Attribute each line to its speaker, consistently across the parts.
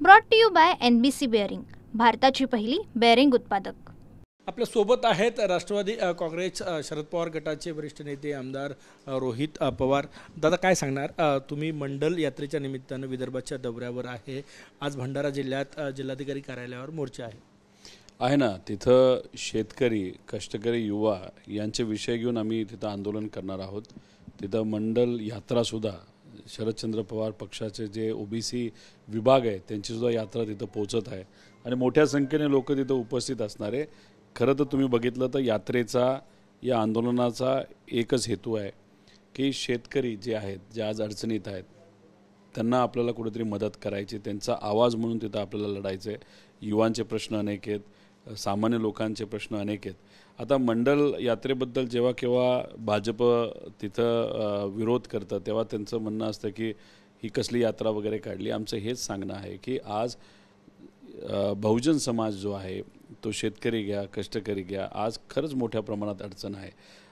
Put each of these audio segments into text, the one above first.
Speaker 1: Brought to you by NBC bearing, भारताची पहिली bearing उत्पादक।
Speaker 2: आपल्या सोबत आहेत राष्ट्रवादी काँग्रेस शरद पवार गटाचे वरिष्ठ नेते आमदार रोहित पवार। दादा, काय सांगणार? तुम्ही मंडल यात्रेच्या निमित्तानं विदर्भाच्या दौऱ्यावर आहे। आज भंडारा जिल्ह्यात जिल्हाधिकारी कार्यालयावर मोर्चा आहे
Speaker 3: ना। तिथं शेतकरी, कष्टकरी, युवा यांचे विषय घेऊन आम्ही तिथं आंदोलन करणार आहोत। तिथं मंडल यात्रासुद्धा शरदचंद्र पवार पक्षाचे जे OBC विभाग आहे त्यांचीसुद्धा यात्रा तिथं पोहोचत आहे आणि मोठ्या संख्येने लोक तिथं उपस्थित असणार आहे। खरं तर तुम्ही बघितलं तर यात्रेचा, या आंदोलनाचा एकच हेतू आहे की शेतकरी जे आहेत, जे आज अडचणीत आहेत, त्यांना आपल्याला कुठेतरी मदत करायची, त्यांचा आवाज म्हणून तिथं आपल्याला लढायचं आहे। युवांचे प्रश्न अनेक आहेत, सामान्य लोकांचे प्रश्न अनेक आहेत। आता मंडल यात्रेबद्दल जेव्हा केव्हा भाजप तिथं विरोध करतं तेव्हा त्यांचं म्हणणं असतं की ही कसली यात्रा वगैरे काढली। आमचं हेच सांगणं आहे की आज बहुजन समाज जो आहे तो शेतकरी घ्या, कष्टकरी घ्या, आज खरंच मोठ्या प्रमाणात अडचण आहे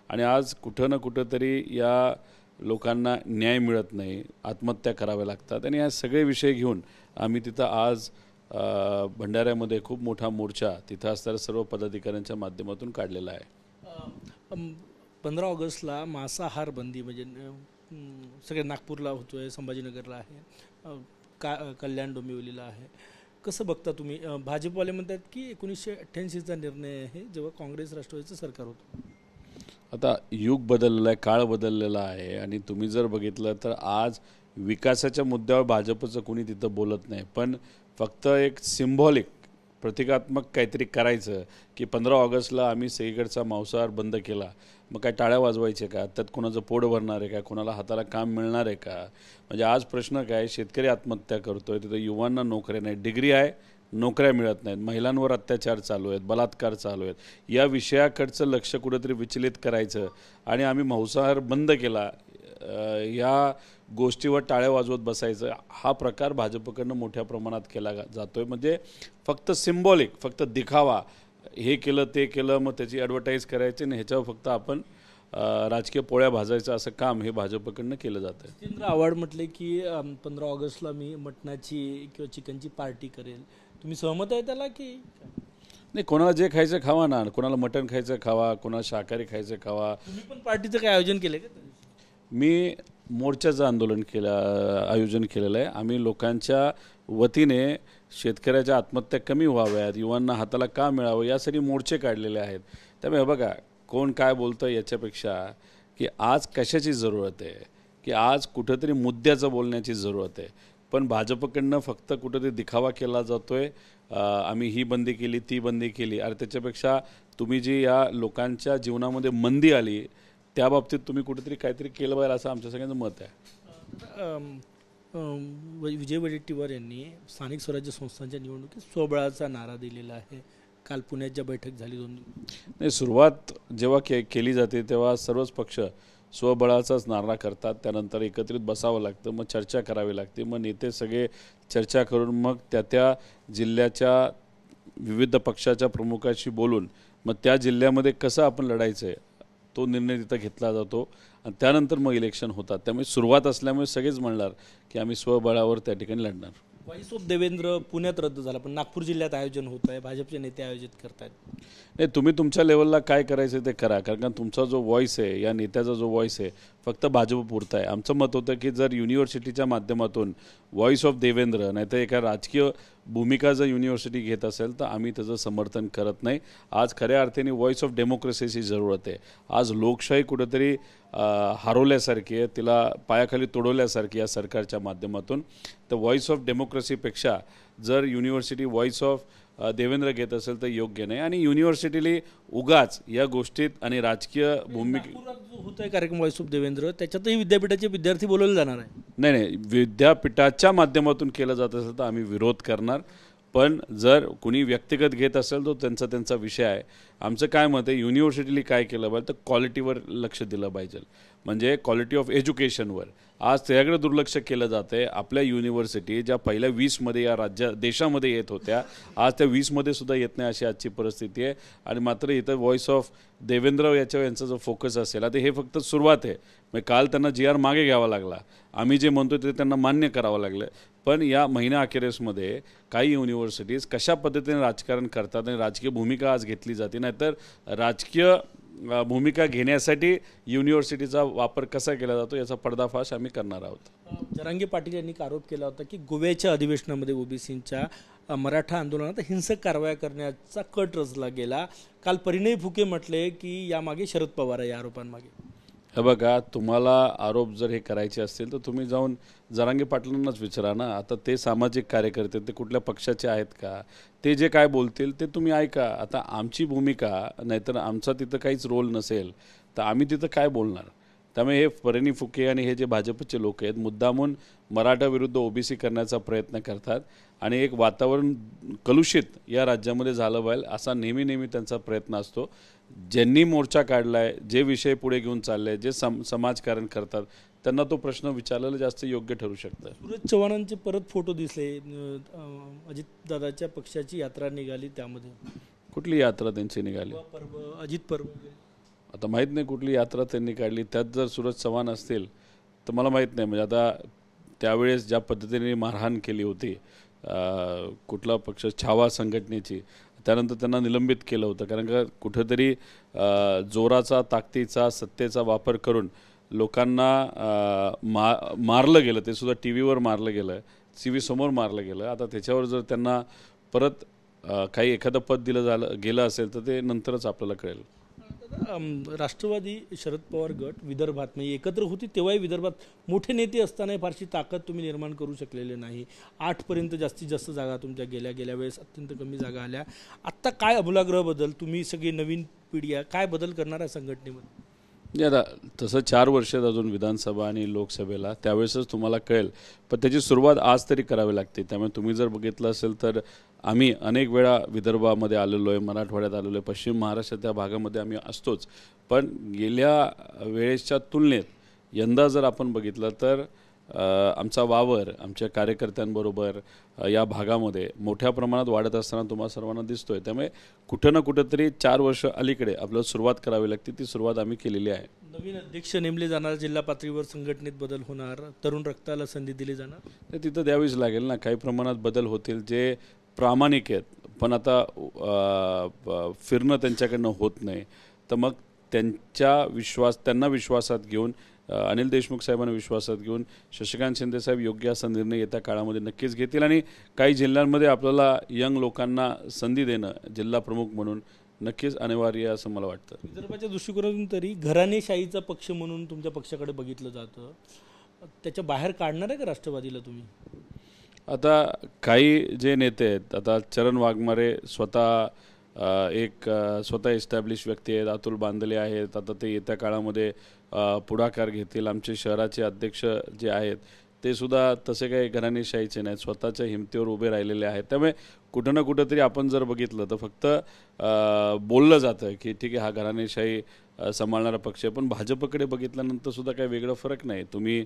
Speaker 3: आणि आज कुठं ना कुठं तरी या लोकांना न्याय मिळत नाही, आत्महत्या कराव्या लागतात आणि या सगळे विषय घेऊन आम्ही तिथं आज भंडाऱ्यामध्ये खूप मोठा मोर्चा तिथं असणाऱ्या सर्व पदाधिकाऱ्यांच्या माध्यमातून काढलेला आहे।
Speaker 2: 15 ऑगस्टला मांसाहार बंदी म्हणजे सगळे नागपूरला होतोय, संभाजीनगरला आहे, कल्याण डोंबिवलीला आहे। कसं बघता तुम्ही? भाजपवाले म्हणतात की 1988चा निर्णय आहे जेव्हा काँग्रेस राष्ट्रवादीचं सरकार होतं।
Speaker 3: आता युग बदललेलं आहे, काळ बदललेला आहे आणि तुम्ही जर बघितलं तर आज विकासाच्या मुद्द्यावर भाजपचं कोणी तिथं बोलत नाही, पण फक्त एक सिम्बॉलिक प्रतिकात्मक काहीतरी करायचं की 15 ऑगस्टला आम्ही सगळीकडचा मांसाहार बंद केला, मग काय टाळ्या वाजवायचे का? त्यात कोणाचं पोट भरणार आहे का? कोणाला हाताला काम मिळणार आहे का? म्हणजे आज प्रश्न काय, शेतकरी आत्महत्या करतोय, तिथं युवांना नोकऱ्या नाही, डिग्री आहे, नोकऱ्या मिळत नाहीत, महिलांवर अत्याचार चालू आहेत, बलात्कार चालू आहेत, या विषयाकडचं लक्ष कुठंतरी विचलित करायचं आणि आम्ही मांसाहार बंद केला या गोष्टीवर टाळ्या वाजवत बसायचं, हा प्रकार भाजपकडनं मोठ्या प्रमाणात केला जातोय। म्हणजे फक्त सिम्बॉलिक, फक्त दिखावा, हे केलं ते केलं, मग त्याची ॲडव्हर्टाईज करायची आणि ह्याच्यावर फक्त आपण राजकीय पोळ्या भाजायचं असं काम हे भाजपकडनं केलं जातं।
Speaker 2: जितेंद्र आव्हाड म्हटले की 15 ऑगस्टला मी मटणाची किंवा चिकनची पार्टी करेल, तुम्ही सहमत आहे त्याला की
Speaker 3: नाही? कोणाला जे खायचं खावा ना, कोणाला मटण खायचं खावा, कोणाला शाकाहारी खायचं खावा।
Speaker 2: तुम्ही पण पार्टीचं काय आयोजन केलं का?
Speaker 3: मी मोर्चाचं आयोजन केलेलं आहे। आम्ही लोकांच्या वतीने शेतकऱ्याच्या आत्महत्या कमी व्हाव्यात, युवांना हाताला काम मिळावं यासाठी मोर्चे काढलेले आहेत। त्यामुळे बघा, कोण काय बोलतं याच्यापेक्षा की आज कशाची जरूरत आहे, की आज कुठंतरी मुद्द्याचं बोलण्याची जरूरत आहे। पण भाजपकडनं फक्त कुठंतरी दिखावा केला जातोय, आम्ही ही बंदी केली, ती बंदी केली। अरे त्याच्यापेक्षा तुम्ही जी या लोकांच्या जीवनामध्ये मंदी आली त्या बाबतीत तुम्ही कुठेतरी काहीतरी केलं पाहिजे असं आमच्या सगळ्यांचं मत आहे।
Speaker 2: विजय वडेट्टीवार यांनी स्थानिक स्वराज्य संस्थांच्या निवडणुकीत स्वबळाचा नारा दिलेला आहे। काल पुण्यात ज्या बैठक झाली
Speaker 3: नाही, सुरुवात जेव्हा केली जाते तेव्हा सर्वच पक्ष स्वबळाचाच नारा करतात, त्यानंतर एकत्रित बसावं लागतं, मग चर्चा करावी लागते, मग नेते सगळे चर्चा करून मग त्या जिल्ह्याच्या विविध पक्षाच्या प्रमुखाशी बोलून मग त्या जिल्ह्यामध्ये कसं आपण लढायचं आहे तो निर्णय तिथं घेतला जातो आणि त्यानंतर मग इलेक्शन होतात। त्यामुळे सुरुवात असल्यामुळे सगळेच म्हणणार की आम्ही स्वबळावर त्या ठिकाणी लढणार।
Speaker 2: व्हॉइस ऑफ देवेंद्र पुण्यात रद्द झाला, पण नागपूर जिल्ह्यात आयोजन होत आहे, भाजपचे नेते आयोजित करतायत।
Speaker 3: नाही, तुम्ही तुमच्या लेवलला काय करायचं ते करा, कारण तुमचा जो व्हॉइस आहे, या नेत्याचा जो व्हॉइस आहे फक्त भाजपपुरता आहे। आमचं मत होतं की जर युनिव्हर्सिटीच्या माध्यमातून व्हॉइस ऑफ देवेंद्र नाहीतर एका राजकीय भूमिका जर युनिव्हर्सिटी घेत असेल तर आम्ही त्याचं समर्थन करत नाही। आज खऱ्या अर्थाने व्हॉइस ऑफ डेमोक्रेसीची जरूरत आहे। आज लोकशाही कुठेतरी हरवल्यासारखी आहे, तिला पायाखाली तोडवल्यासारखी या सरकारच्या माध्यमातून। तर व्हॉइस ऑफ डेमोक्रेसीपेक्षा जर युनिव्हर्सिटी व्हॉइस ऑफ देवेंद्र घेत असेल तर योग्य नाही आणि युनिव्हर्सिटीली उगाच या गोष्टीत आणि राजकीय भूमिका
Speaker 2: होत आहे कार्यक्रम व्हॉइस ऑफ देवेंद्र, त्याच्यातही विद्यापीठाचे विद्यार्थी बोलवले जाणार आहे।
Speaker 3: नाही, विद्यापीठाच्या माध्यमातून केलं जात असेल तर आम्ही विरोध करणार, पण जर कुणी व्यक्तिगत घेत असेल तो त्यांचा विषय आहे। आमचं काय मत आहे, युनिव्हर्सिटीली काय केलं पाहिजे तर क्वालिटीवर लक्ष दिलं पाहिजे, म्हणजे क्वालिटी ऑफ एज्युकेशनवर। आज त्याकडे दुर्लक्ष केलं जातं आहे। आपल्या युनिव्हर्सिटी ज्या पहिल्या 20मध्ये या देशामध्ये येत होत्या, आज त्या 20मध्ये सुद्धा येत नाही अशी आजची परिस्थिती आहे आणि मात्र इथं व्हॉइस ऑफ देवेंद्र यांचा जो फोकस असेल आता हे फक्त सुरुवात आहे। मग काल त्यांना GR मागे घ्यावा लागला, आम्ही जे म्हणतो ते त्यांना मान्य करावं लागलं, पण या महिन्या अखेरीसमध्ये काही युनिव्हर्सिटीज कशा पद्धतीने राजकारण करतात आणि राजकीय भूमिका आज घेतली जाते, नाहीतर राजकीय भूमिका घेण्यासाठी युनिव्हर्सिटीचा वापर कसा केला जातो याचा पर्दाफाश आम्ही करणार आहोत.
Speaker 2: जरांगे पाटील यांनी एक आरोप केला होता की गोव्याच्या अधिवेशनामध्ये ओबीसींच्या मराठा आंदोलनात हिंसक कारवाया करण्याचा कट रचला गेला. काल परिणय फुके म्हटले की यामागे शरद पवार आहे या आरोपांमागे.
Speaker 3: हे बघा, तुम्हाला आरोप जर हे करायचे असतील तर तुम्ही जाऊन जरांगे पाटलांनाच विचारा ना. आता ते सामाजिक कार्यकर्ते, ते कुठल्या पक्षाचे आहेत का, ते जे काय बोलतील ते तुम्ही ऐका. आता आमची भूमिका, नाहीतर आमचा तिथं काहीच रोल नसेल तर आम्ही तिथं काय बोलणार. त्यामुळे हे परिणय फुके आणि हे जे भाजपचे लोक आहेत मुद्दामून मराठा विरुद्ध ओबीसी करण्याचा प्रयत्न करतात आणि एक वातावरण कलुषित या राज्यामध्ये झालं पाहिजे असा नेहमी त्यांचा प्रयत्न असतो. ज्यांनी मोर्चा काढलाय, जे विषय पुढे घेऊन चालले, जे समाजकारण करतात त्यांना तो प्रश्न विचारलेला जास्त योग्य ठरू शकतं.
Speaker 2: सूरज चव्हाणांचे परत फोटो दिसले, अजितदादाच्या पक्षाची यात्रा निघाली त्यामध्ये.
Speaker 3: कुठली यात्रा त्यांची निघाली?
Speaker 2: पर्व, अजित पर्व.
Speaker 3: आता माहीत नाही कुठली यात्रा त्यांनी काढली. त्यात जर सूरज चव्हाण असतील तर मला माहीत नाही. म्हणजे आता त्यावेळेस ज्या पद्धतीने मारहाण केली होती कुठला पक्ष, छावा संघटनेची, त्यानंतर त्यांना निलंबित केलं होतं. कारण का कुठंतरी जोराचा, ताकदीचा, सत्तेचा वापर करून लोकांना मारलं गेलं. ते सुद्धा टी व्हीवर मारलं गेलं, TV समोर मारलं गेलं. आता त्याच्यावर जर त्यांना परत काही एखादं पद दिलं गेलं असेल तर ते नंतरच आपल्याला कळेल.
Speaker 2: राष्ट्रवादी शरद पवार गट विदर्भात म्हणजे एकत्र होती तेव्हाही विदर्भात मोठे नेते असताना फारशी ताकद तुम्ही निर्माण करू शकलेले नाही. 8पर्यंत जास्तीत जास्त जागा तुमच्या गेल्या वेळेस अत्यंत कमी जागा आल्या. आत्ता काय अमूलाग्र बदल, तुम्ही सगळी नवीन पिढी आहे, काय बदल करणार आहे संघटनेमध्ये?
Speaker 3: आता तसं 4 वर्षात अजून विधानसभा आणि लोकसभेला, त्यावेळेसच तुम्हाला कळेल. पण त्याची सुरुवात आज तरी करावी लागते. त्यामुळे तुम्ही जर बघितलं असेल तर आम्ही अनेक वेळा विदर्भामध्ये आलेलो आहे, मराठवाड्यात आलेलो आहे, पश्चिम महाराष्ट्राच्या भागामध्ये आम्ही असतोच. पण गेल्या वेळेसच्या तुलनेत यंदा जर आपण बघितलं तर आमचा वावर आमच्या कार्यकर्त्यांबरोबर या भागामध्ये मोठ्या प्रमाणात वाढत असताना तुम्हाला सर्वांना दिसतोय. त्यामुळे कुठं ना कुठंतरी 4 वर्ष अलीकडे आपल्याला सुरुवात करावी लागते. ती सुरुवात आम्ही केलेली आहे.
Speaker 2: नवीन अध्यक्ष नेमले जाणार, जिल्हा पातळीवर संघटनेत बदल होणार, तरुण रक्ताला संधी दिली जाणार,
Speaker 3: ते तिथं द्यावीच लागेल ना. काही प्रमाणात बदल होतील जे प्रामाणिक आहेत, पण आता फिरणं त्यांच्याकडनं होत नाही. तर मग त्यांना विश्वासात घेऊन, अनिल देशमुख साहेबांना विश्वासात घेऊन शशिकांत शिंदे साहेब योग्य असा निर्णय येत्या काळामध्ये नक्कीच घेतील. आणि काही जिल्ह्यांमध्ये आपल्याला यंग लोकांना संधी देणं जिल्हा प्रमुख म्हणून नक्कीच अनिवार्य असं मला वाटतं.
Speaker 2: विदर्भाच्या दृष्टिकोनातून तरी घराणेशाहीचा पक्ष म्हणून तुमच्या पक्षाकडे बघितलं जातं. त्याच्या बाहेर काढणार आहे का राष्ट्रवादीला तुम्ही?
Speaker 3: आता काही जे नेते आहेत, आता चरण वाघमारे स्वतः स्वतः एस्टॅब्लिश व्यक्ती आहेत, अतुल बांदले आहेत, आता ते येत्या काळामध्ये पुढाकार घेतील. आमचे शहराचे अध्यक्ष जे आहेत ते सुद्धा तसे काही घराणेशाहीचे नाहीत, स्वतःच्या हिमतीवर उभे राहिलेले आहेत. त्यामुळे कुठं ना कुठंतरी आपण जर बघितलं तर फक्त बोललं जातं की ठीक आहे हा घराणेशाही सांभाळणारा पक्ष आहे. पण भाजपकडे बघितल्यानंतर सुद्धा काही वेगळा फरक नाही. तुम्ही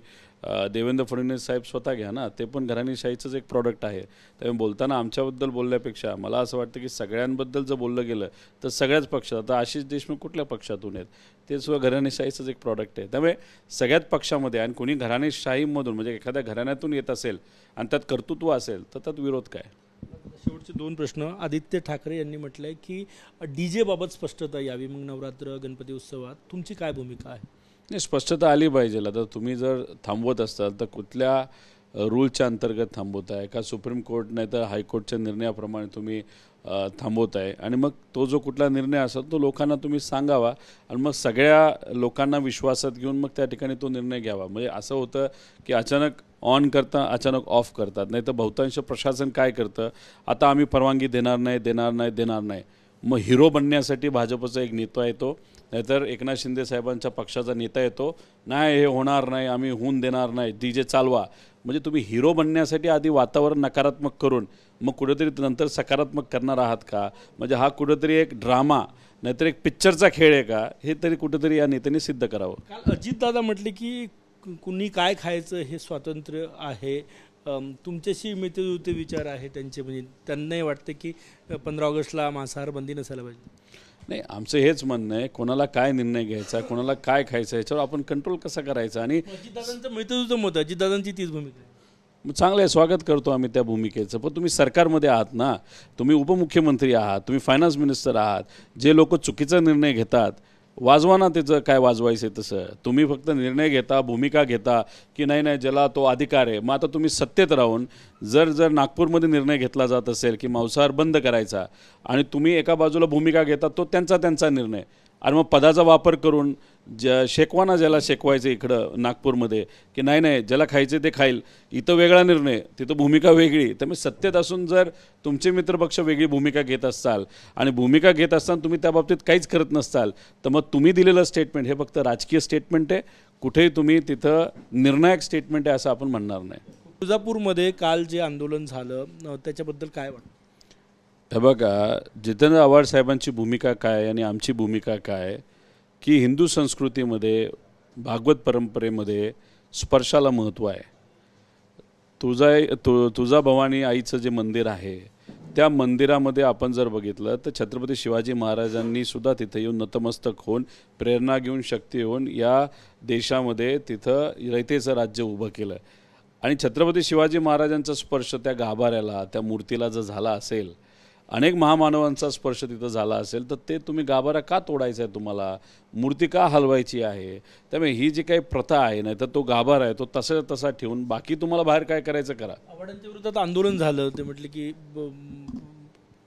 Speaker 3: देवेंद्र फडणवीस साहेब स्वतः घ्या ना, ते पण घराणेशाहीचंच एक प्रॉडक्ट आहे. त्यामुळे बोलताना आमच्याबद्दल बोलण्यापेक्षा मला असं वाटतं की सगळ्यांबद्दल जर बोललं गेलं तर सगळ्याच पक्षात, आता आशिष देशमुख कुठल्या पक्षातून आहेत, ते सुद्धा घराणेशाहीचंच एक प्रॉडक्ट आहे. त्यामुळे सगळ्याच पक्षामध्ये आणि कोणी घराणेशाहीमधून म्हणजे एखाद्या घराण्यातून येत असेल आणि त्यात कर्तृत्व असेल तर त्यात विरोध काय?
Speaker 2: शेवटचे 2 प्रश्न. आदित्य ठाकरे यांनी म्हटलंय की DJ बाबत स्पष्टता यावी मग नवरात्र गणपती उत्सवात, तुमची काय भूमिका आहे?
Speaker 3: नाही, स्पष्टता आली पाहिजे. आता तुम्ही जर थांबवत असाल तर कुठल्या रूलच्या अंतर्गत थांबवत आहे का, सुप्रीम कोर्ट नाही तर हायकोर्टच्या निर्णयाप्रमाणे तुम्ही थांबवत आहे? आणि मग तो जो कुठला निर्णय असेल तो लोकांना तुम्ही सांगावा आणि मग सगळ्या लोकांना विश्वासात घेऊन मग त्या ठिकाणी तो निर्णय घ्यावा. म्हणजे असं होतं की अचानक ऑन करता अचानक ऑफ करतात. नाही तर बहुतांश प्रशासन काय करतं, आता आम्ही परवानगी देणार नाही. मग हिरो बनण्यासाठी भाजपचा एक नेता येतो, नाहीतर एकनाथ शिंदे साहेबांच्या पक्षाचा नेता येतो, नाही हे होणार नाही, आम्ही होऊन देणार नाही, DJ चालवा. म्हणजे तुम्ही हिरो बनण्यासाठी आधी वातावरण नकारात्मक करून मग कुठेतरी नंतर सकारात्मक करणार आहात का? म्हणजे हा कुठेतरी एक ड्रामा नाहीतर एक पिक्चरचा खेळ आहे का, हे तरी कुठेतरी या नेत्यांनी सिद्ध करावं.
Speaker 2: काल अजितदादा म्हटले की कुणी काय खायचं हे स्वातंत्र्य आहे. तुमच्याशी मिळते विचार आहे त्यांचे, म्हणजे त्यांनाही वाटते की 15 ऑगस्टला मांसाहार बंदी नसायला पाहिजे.
Speaker 3: नाही, आमचं हेच म्हणणं आहे, कोणाला काय निर्णय घ्यायचा, कोणाला काय खायचं, ह्याच्यावर आपण कंट्रोल कसा करायचा. आणि
Speaker 2: अजितदादांचं मिळतं मत, अजितदादांची तीच भूमिका आहे.
Speaker 3: चांगलं आहे, स्वागत करतो आम्ही त्या भूमिकेचं. पण तुम्ही सरकारमध्ये आहात ना, तुम्ही उपमुख्यमंत्री आहात, तुम्ही फायनान्स मिनिस्टर आहात. जे लोक चुकीचा निर्णय घेतात, वाजवा ना त्याचं काय वाजवायचं तसं. तुम्ही फक्त निर्णय घेता, भूमिका घेता की नाही नाही ज्याला तो अधिकार आहे. मग आता तुम्ही सत्तेत राहून जर नागपूरमध्ये निर्णय घेतला जात असेल की मांसाहार बंद करायचा आणि तुम्ही एका बाजूला भूमिका घेता, तो त्यांचा निर्णय. आणि मग पदाचा वापर करून शेकवाना ज्याला शेकवायचं इकडं नागपूरमध्ये की नाही नाही ज्याला खायचे ते खाईल, इथं वेगळा निर्णय, तिथं भूमिका वेगळी. त्यामुळे सत्तेत असून जर तुमचे मित्रपक्ष वेगळी भूमिका घेत असाल आणि भूमिका घेत असताना तुम्ही त्या बाबतीत काहीच करत नसताल, तर मग तुम्ही दिलेलं स्टेटमेंट हे फक्त राजकीय स्टेटमेंट आहे. कुठेही तुम्ही तिथं निर्णायक स्टेटमेंट आहे असं आपण म्हणणार नाही.
Speaker 2: तुळजापूरमध्ये काल जे आंदोलन झालं त्याच्याबद्दल काय वाटतं?
Speaker 3: हे बघा, जितेंद्र आव्हाड साहेबांची भूमिका काय आणि आमची भूमिका काय की हिंदू संस्कृतीमध्ये भागवत परंपरेमध्ये स्पर्शाला महत्त्व आहे. तुळजाभवानी आईचं जे मंदिर आहे त्या मंदिरामध्ये आपण जर बघितलं तर छत्रपती शिवाजी महाराजांनी सुद्धा तिथे येऊन नतमस्तक होऊन प्रेरणा घेऊन शक्ती होऊन या देशामध्ये तिथं रयतेचं राज्य उभं केलं. आणि छत्रपती शिवाजी महाराजांचा स्पर्श त्या गाभाऱ्याला त्या मूर्तीला जर झाला असेल, अनेक महामानवांचा स्पर्श तिथं झाला असेल, तर ते तुम्ही गाभारा का तोडायचा आहे, तुम्हाला मूर्ती का हलवायची आहे? त्यामुळे ही जी काही प्रथा आहे नाही तर तो गाभारा आहे तो तसा ठेवून बाकी तुम्हाला बाहेर काय करायचं करा.
Speaker 2: आव्हाडांच्या विरोधात आंदोलन झालं, ते म्हटले की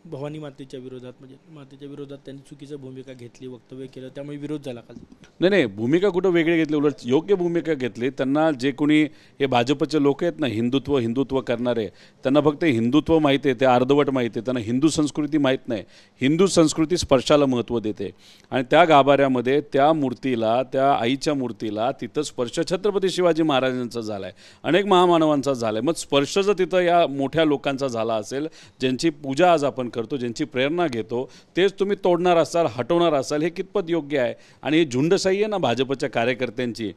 Speaker 2: भवानी मातेच्या विरोधात, म्हणजे मातेच्या विरोधात त्यांनी चुकीची भूमिका घेतली, वक्तव्य केलं, त्यामुळे विरोध झाला काल.
Speaker 3: नाही भूमिका कुठं वेगळी घेतली, उलट योग्य भूमिका घेतली. त्यांना जे कोणी हे भाजपचे लोक आहेत ना हिंदुत्व करणारे, त्यांना फक्त हिंदुत्व माहिती आहे, ते अर्धवट माहिती आहे. त्यांना हिंदू संस्कृती माहीत नाही. हिंदू संस्कृती स्पर्शाला महत्त्व देते आणि त्या गाभाऱ्यामध्ये त्या मूर्तीला, त्या आईच्या मूर्तीला तिथं स्पर्श छत्रपती शिवाजी महाराजांचा झाला आहे, अनेक महामानवांचा झाला आहे. मग स्पर्श जर तिथं या मोठ्या लोकांचा झाला असेल, ज्यांची पूजा आज आपण करतो, ज्यांची प्रेरणा घेतो, तेच तुम्ही तोडणार असाल, हटवणार असाल, हे कितपत योग्य आहे? आणि ही झुंडशाही आहे ना भाजपच्या कार्यकर्त्यांची,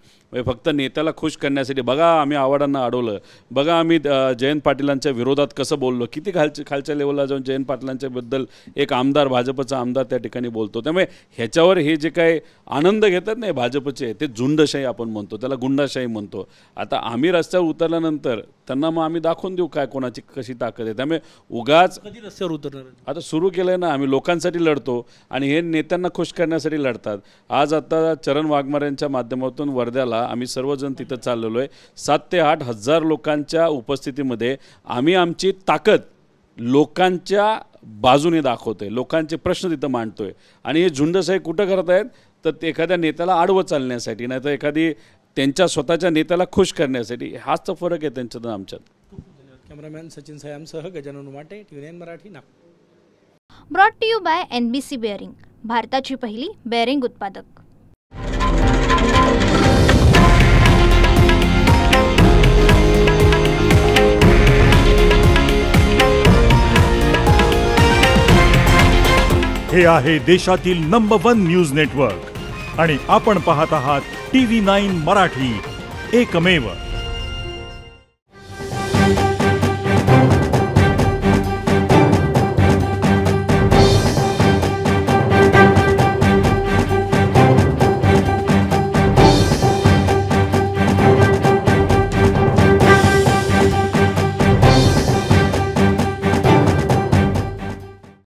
Speaker 3: फक्त नेत्याला खुश करण्यासाठी. बघा आम्ही आव्हाडांना अडवलं, बघा आम्ही जयंत पाटीलांच्या विरोधात कसं बोललो, किती खालच्या लेवलला जाऊन जयंत पाटलांच्याबद्दल एक आमदार, भाजपचा आमदार त्या ठिकाणी बोलतो. त्यामुळे ह्याच्यावर हे जे काय आनंद घेतात नाही भाजपचे, ते झुंडशाही आपण म्हणतो, त्याला गुंडाशाही म्हणतो. आता आम्ही रस्त्यावर उतरल्यानंतर त्यांना मग आम्ही दाखवून देऊ काय कोणाची कशी ताकद आहे. त्यामुळे उगाच
Speaker 2: कधी रस्त्यावर उतरणार?
Speaker 3: आता सुरू केलं आहे ना, आम्ही लोकांसाठी लढतो आणि हे नेत्यांना खुश करण्यासाठी लढतात. आज आता चरण वाघमारेंच्या माध्यमातून वर्ध्याला आम्ही सर्वजण तिथं चाललेलो आहे. 7 ते 8 हजार लोकांच्या उपस्थितीमध्ये आम्ही आमची ताकद लोकांच्या बाजूने दाखवतोय, लोकांचे प्रश्न तिथं मांडतोय. आणि हे झुंडशाही कुठं करत आहेत, तर ते एखाद्या नेत्याला आडवं चालण्यासाठी, नाही तर एखादी त्यांच्या स्वतःच्या नेत्याला खुश करण्यासाठी. हाच तर फरक आहे त्यांच्यात आमच्यात.
Speaker 2: कॅमेरामॅन सचिन सायांसह Gajanan Umate, TV9 Marathi, Nagpur.
Speaker 1: Brought to you by NBC bearing, भारताची पहिली बेअरिंग उत्पादक.
Speaker 4: हे आहे देशातील नंबर 1 न्यूज नेटवर्क आणि आपण पाहत आहात TV9 मराठी, एकमेव.